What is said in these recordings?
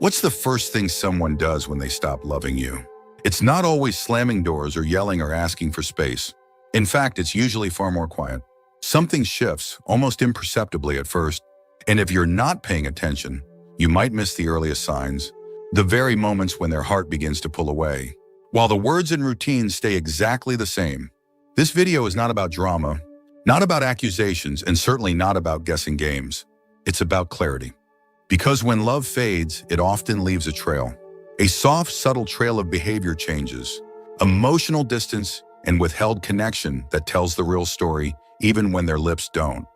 What's the first thing someone does when they stop loving you? It's not always slamming doors or yelling or asking for space. In fact, it's usually far more quiet. Something shifts, almost imperceptibly at first, and if you're not paying attention, you might miss the earliest signs, the very moments when their heart begins to pull away. While the words and routines stay exactly the same, this video is not about drama, not about accusations, and certainly not about guessing games. It's about clarity. Because when love fades, it often leaves a trail. A soft, subtle trail of behavior changes, emotional distance, and withheld connection that tells the real story, even when their lips don't.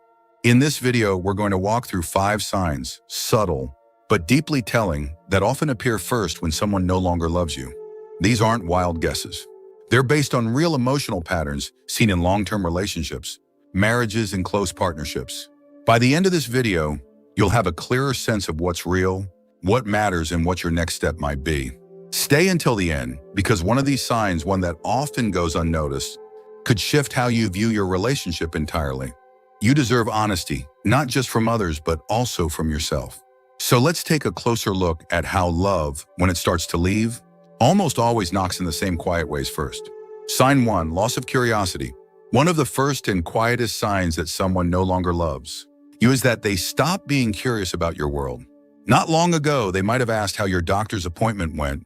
In this video, we're going to walk through 5 signs, subtle, but deeply telling, that often appear first when someone no longer loves you. These aren't wild guesses. They're based on real emotional patterns seen in long-term relationships, marriages, and close partnerships. By the end of this video, you'll have a clearer sense of what's real, what matters, and what your next step might be. Stay until the end, because one of these signs, one that often goes unnoticed, could shift how you view your relationship entirely. You deserve honesty, not just from others, but also from yourself. So let's take a closer look at how love, when it starts to leave, almost always knocks in the same quiet ways first. Sign 1, loss of curiosity. One of the first and quietest signs that someone no longer loves you is that they stop being curious about your world. Not long ago, they might have asked how your doctor's appointment went,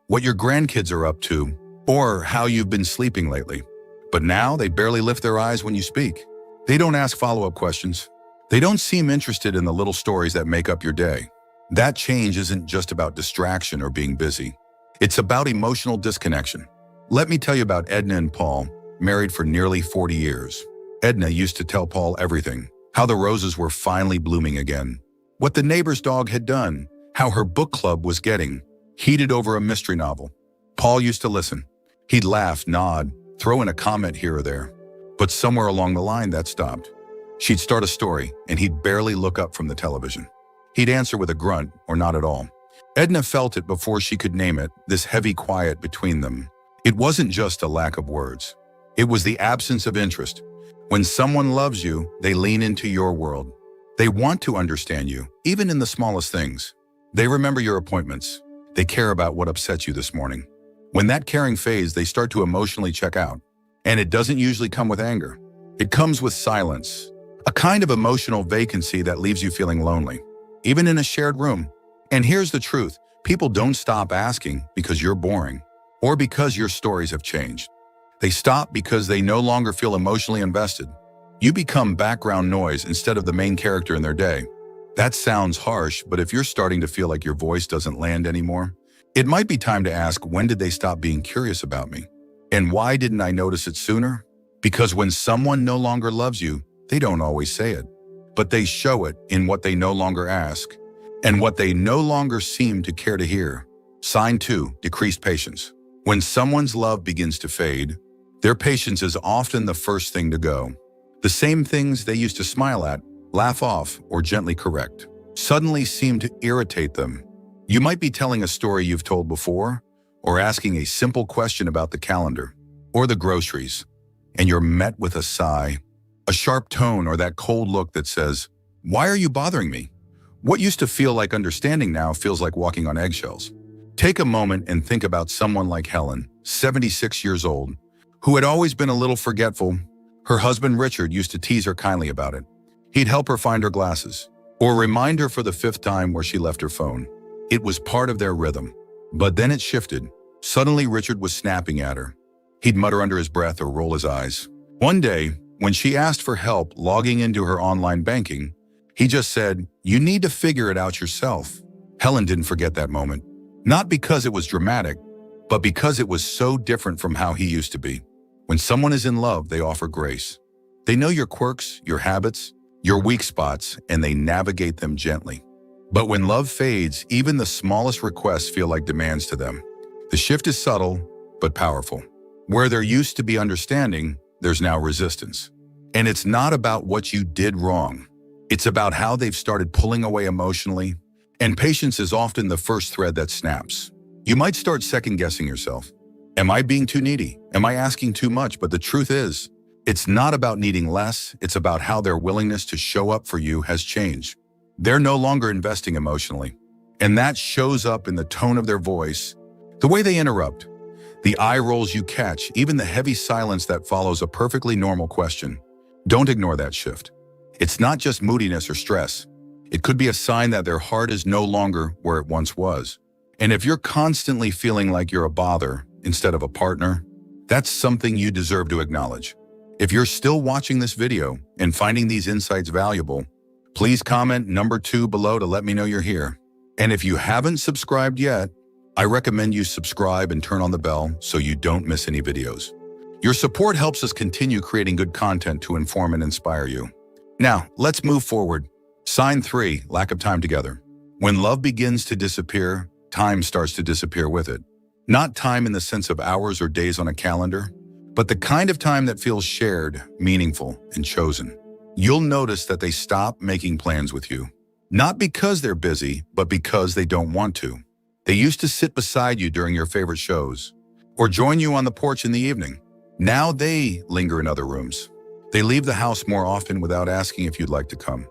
what your grandkids are up to, or how you've been sleeping lately. But now they barely lift their eyes when you speak. They don't ask follow-up questions. They don't seem interested in the little stories that make up your day. That change isn't just about distraction or being busy. It's about emotional disconnection. Let me tell you about Edna and Paul, married for nearly 40 years. Edna used to tell Paul everything, how the roses were finally blooming again, what the neighbor's dog had done, how her book club was getting heated over a mystery novel. Paul used to listen. He'd laugh, nod, throw in a comment here or there. But somewhere along the line, that stopped. She'd start a story, and he'd barely look up from the television. He'd answer with a grunt or not at all. Edna felt it before she could name it, this heavy quiet between them. It wasn't just a lack of words. It was the absence of interest. When someone loves you, they lean into your world. They want to understand you, even in the smallest things. They remember your appointments. They care about what upset you this morning. When that caring fades, they start to emotionally check out. And it doesn't usually come with anger. It comes with silence, a kind of emotional vacancy that leaves you feeling lonely, even in a shared room. And here's the truth. People don't stop asking because you're boring or because your stories have changed. They stop because they no longer feel emotionally invested. You become background noise instead of the main character in their day. That sounds harsh, but if you're starting to feel like your voice doesn't land anymore, it might be time to ask, when did they stop being curious about me? And why didn't I notice it sooner? Because when someone no longer loves you, they don't always say it, but they show it in what they no longer ask and what they no longer seem to care to hear. Sign 2, decreased patience. When someone's love begins to fade, their patience is often the first thing to go. The same things they used to smile at, laugh off, or gently correct suddenly seem to irritate them. You might be telling a story you've told before, or asking a simple question about the calendar or the groceries, and you're met with a sigh, a sharp tone, or that cold look that says, "Why are you bothering me?" What used to feel like understanding now feels like walking on eggshells. Take a moment and think about someone like Helen, 76 years old, who had always been a little forgetful. Her husband Richard used to tease her kindly about it. He'd help her find her glasses, or remind her for the 5th time where she left her phone. It was part of their rhythm. But then it shifted. Suddenly Richard was snapping at her. He'd mutter under his breath or roll his eyes. One day, when she asked for help logging into her online banking, he just said, "You need to figure it out yourself." Helen didn't forget that moment. Not because it was dramatic, but because it was so different from how he used to be. When someone is in love, they offer grace. They know your quirks, your habits, your weak spots, and they navigate them gently. But when love fades, even the smallest requests feel like demands to them. The shift is subtle, but powerful. Where there used to be understanding, there's now resistance. And it's not about what you did wrong. It's about how they've started pulling away emotionally, and patience is often the first thread that snaps. You might start second-guessing yourself. Am I being too needy? Am I asking too much? But the truth is, it's not about needing less, it's about how their willingness to show up for you has changed. They're no longer investing emotionally. And that shows up in the tone of their voice, the way they interrupt, the eye rolls you catch, even the heavy silence that follows a perfectly normal question. Don't ignore that shift. It's not just moodiness or stress. It could be a sign that their heart is no longer where it once was. And if you're constantly feeling like you're a bother instead of a partner, that's something you deserve to acknowledge. If you're still watching this video and finding these insights valuable, please comment number 2 below to let me know you're here. And if you haven't subscribed yet, I recommend you subscribe and turn on the bell so you don't miss any videos. Your support helps us continue creating good content to inform and inspire you. Now, let's move forward. Sign 3, lack of time together. When love begins to disappear, time starts to disappear with it. Not time in the sense of hours or days on a calendar, but the kind of time that feels shared, meaningful, and chosen. You'll notice that they stop making plans with you. Not because they're busy, but because they don't want to. They used to sit beside you during your favorite shows, or join you on the porch in the evening. Now they linger in other rooms. They leave the house more often without asking if you'd like to come.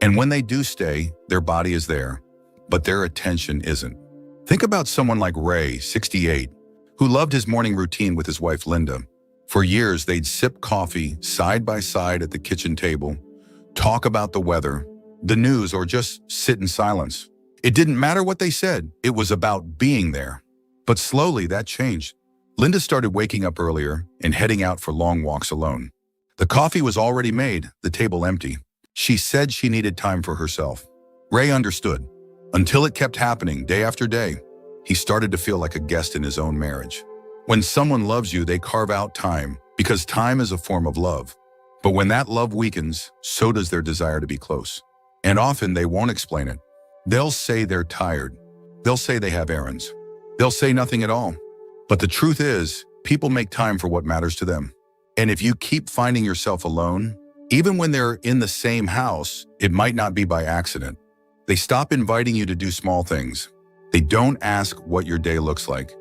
And when they do stay, their body is there, but their attention isn't. Think about someone like Ray, 68, who loved his morning routine with his wife Linda. For years, they'd sip coffee side by side at the kitchen table, talk about the weather, the news, or just sit in silence. It didn't matter what they said, it was about being there. But slowly that changed. Linda started waking up earlier and heading out for long walks alone. The coffee was already made, the table empty. She said she needed time for herself. Ray understood. Until it kept happening day after day, he started to feel like a guest in his own marriage. When someone loves you, they carve out time because time is a form of love. But when that love weakens, so does their desire to be close. And often they won't explain it. They'll say they're tired. They'll say they have errands. They'll say nothing at all. But the truth is, people make time for what matters to them. And if you keep finding yourself alone, even when they're in the same house, it might not be by accident. They stop inviting you to do small things. They don't ask what your day looks like.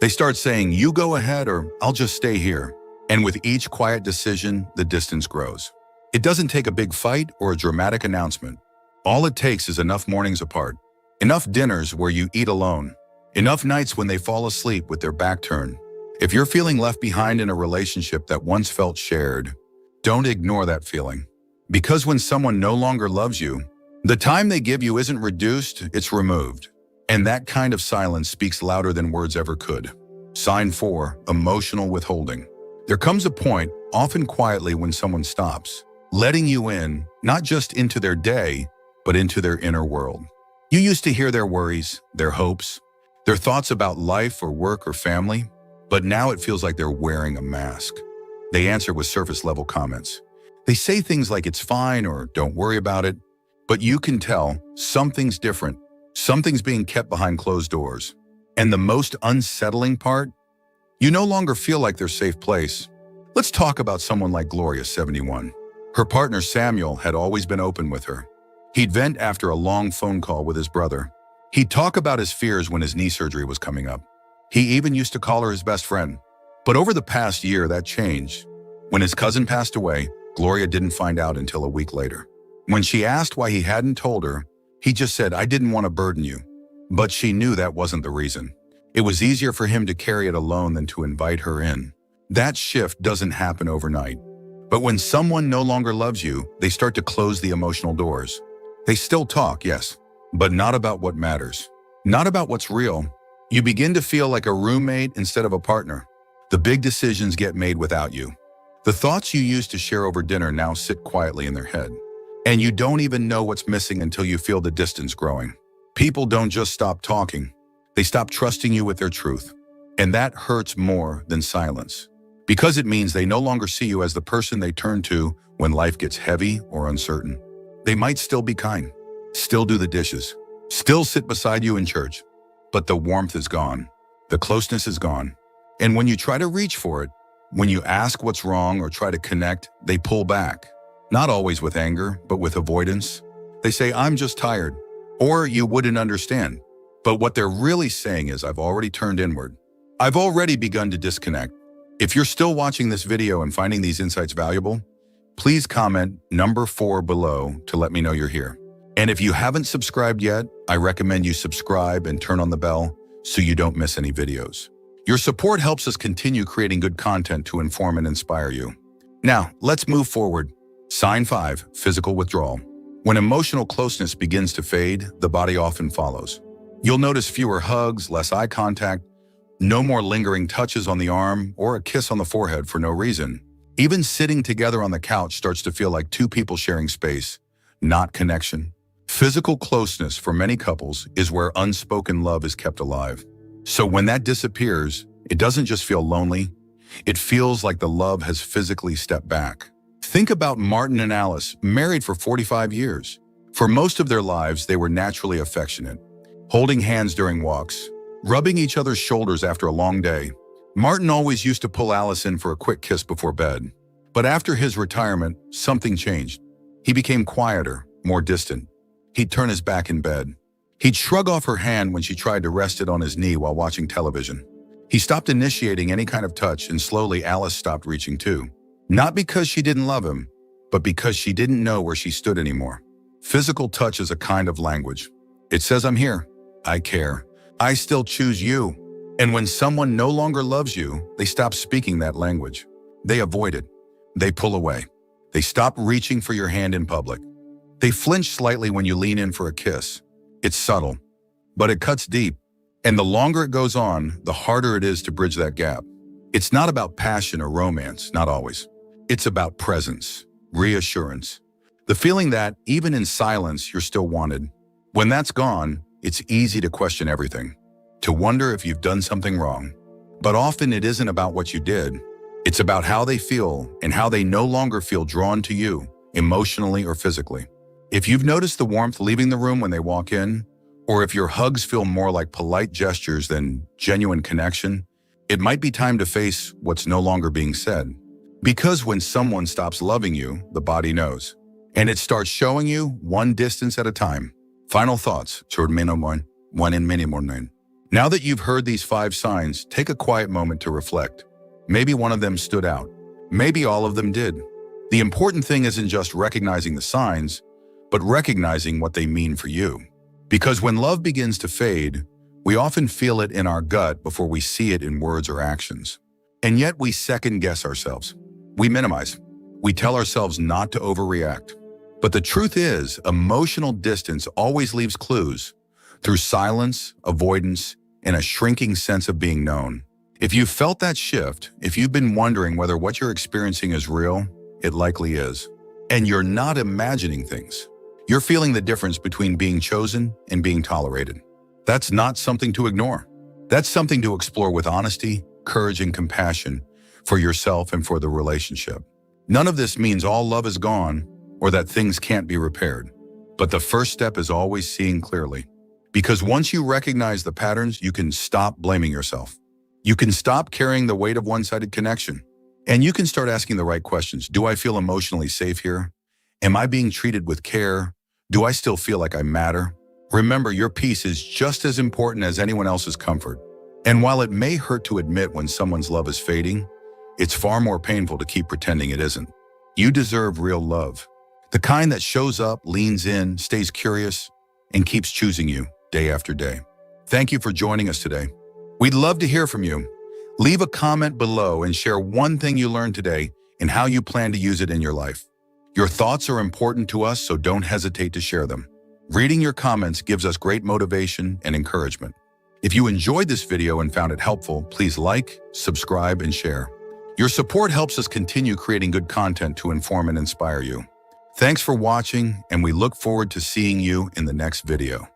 They start saying, you go ahead or I'll just stay here. And with each quiet decision, the distance grows. It doesn't take a big fight or a dramatic announcement. All it takes is enough mornings apart, enough dinners where you eat alone, enough nights when they fall asleep with their back turned. If you're feeling left behind in a relationship that once felt shared, don't ignore that feeling. Because when someone no longer loves you, the time they give you isn't reduced, it's removed. And that kind of silence speaks louder than words ever could. Sign 4, emotional withholding. There comes a point, often quietly, when someone stops, letting you in, not just into their day, but into their inner world. You used to hear their worries, their hopes, their thoughts about life or work or family, but now it feels like they're wearing a mask. They answer with surface-level comments. They say things like it's fine or don't worry about it, but you can tell something's different. Something's being kept behind closed doors. And the most unsettling part? You no longer feel like their safe place. Let's talk about someone like Gloria, 71. Her partner Samuel had always been open with her. He'd vent after a long phone call with his brother. He'd talk about his fears when his knee surgery was coming up. He even used to call her his best friend. But over the past year, that changed. When his cousin passed away, Gloria didn't find out until a week later. When she asked why he hadn't told her, he just said, I didn't want to burden you. But she knew that wasn't the reason. It was easier for him to carry it alone than to invite her in. That shift doesn't happen overnight. But when someone no longer loves you, they start to close the emotional doors. They still talk, yes, but not about what matters. Not about what's real. You begin to feel like a roommate instead of a partner. The big decisions get made without you. The thoughts you used to share over dinner now sit quietly in their head. And you don't even know what's missing until you feel the distance growing. People don't just stop talking. They stop trusting you with their truth. And that hurts more than silence. Because it means they no longer see you as the person they turn to when life gets heavy or uncertain. They might still be kind, still do the dishes, still sit beside you in church. But the warmth is gone. The closeness is gone. And when you try to reach for it, when you ask what's wrong or try to connect, they pull back. Not always with anger, but with avoidance. They say, I'm just tired, or you wouldn't understand. But what they're really saying is, I've already turned inward. I've already begun to disconnect. If you're still watching this video and finding these insights valuable, please comment number 4 below to let me know you're here. And if you haven't subscribed yet, I recommend you subscribe and turn on the bell so you don't miss any videos. Your support helps us continue creating good content to inform and inspire you. Now, let's move forward. Sign 5, physical withdrawal. When emotional closeness begins to fade, the body often follows. You'll notice fewer hugs, less eye contact, no more lingering touches on the arm or a kiss on the forehead for no reason. Even sitting together on the couch starts to feel like two people sharing space, not connection. Physical closeness for many couples is where unspoken love is kept alive. So when that disappears, it doesn't just feel lonely, it feels like the love has physically stepped back. Think about Martin and Alice, married for 45 years. For most of their lives, they were naturally affectionate, holding hands during walks, rubbing each other's shoulders after a long day. Martin always used to pull Alice in for a quick kiss before bed. But after his retirement, something changed. He became quieter, more distant. He'd turn his back in bed. He'd shrug off her hand when she tried to rest it on his knee while watching television. He stopped initiating any kind of touch, and slowly Alice stopped reaching too. Not because she didn't love him, but because she didn't know where she stood anymore. Physical touch is a kind of language. It says, I'm here, I care, I still choose you. And when someone no longer loves you, they stop speaking that language. They avoid it. They pull away. They stop reaching for your hand in public. They flinch slightly when you lean in for a kiss. It's subtle, but it cuts deep. And the longer it goes on, the harder it is to bridge that gap. It's not about passion or romance, not always. It's about presence, reassurance, the feeling that even in silence, you're still wanted. When that's gone, it's easy to question everything, to wonder if you've done something wrong. But often it isn't about what you did. It's about how they feel and how they no longer feel drawn to you, emotionally or physically. If you've noticed the warmth leaving the room when they walk in, or if your hugs feel more like polite gestures than genuine connection, it might be time to face what's no longer being said. Because when someone stops loving you, the body knows. And it starts showing you one distance at a time. Final thoughts. Now that you've heard these 5 signs, take a quiet moment to reflect. Maybe one of them stood out. Maybe all of them did. The important thing isn't just recognizing the signs, but recognizing what they mean for you. Because when love begins to fade, we often feel it in our gut before we see it in words or actions. And yet we second-guess ourselves. We minimize. We tell ourselves not to overreact. But the truth is, emotional distance always leaves clues through silence, avoidance, and a shrinking sense of being known. If you've felt that shift, if you've been wondering whether what you're experiencing is real, it likely is. And you're not imagining things. You're feeling the difference between being chosen and being tolerated. That's not something to ignore. That's something to explore with honesty, courage, and compassion for yourself and for the relationship. None of this means all love is gone or that things can't be repaired. But the first step is always seeing clearly. Because once you recognize the patterns, you can stop blaming yourself. You can stop carrying the weight of one-sided connection. And you can start asking the right questions. Do I feel emotionally safe here? Am I being treated with care? Do I still feel like I matter? Remember, your peace is just as important as anyone else's comfort. And while it may hurt to admit when someone's love is fading, it's far more painful to keep pretending it isn't. You deserve real love. The kind that shows up, leans in, stays curious, and keeps choosing you day after day. Thank you for joining us today. We'd love to hear from you. Leave a comment below and share one thing you learned today and how you plan to use it in your life. Your thoughts are important to us, so don't hesitate to share them. Reading your comments gives us great motivation and encouragement. If you enjoyed this video and found it helpful, please like, subscribe, and share. Your support helps us continue creating good content to inform and inspire you. Thanks for watching, and we look forward to seeing you in the next video.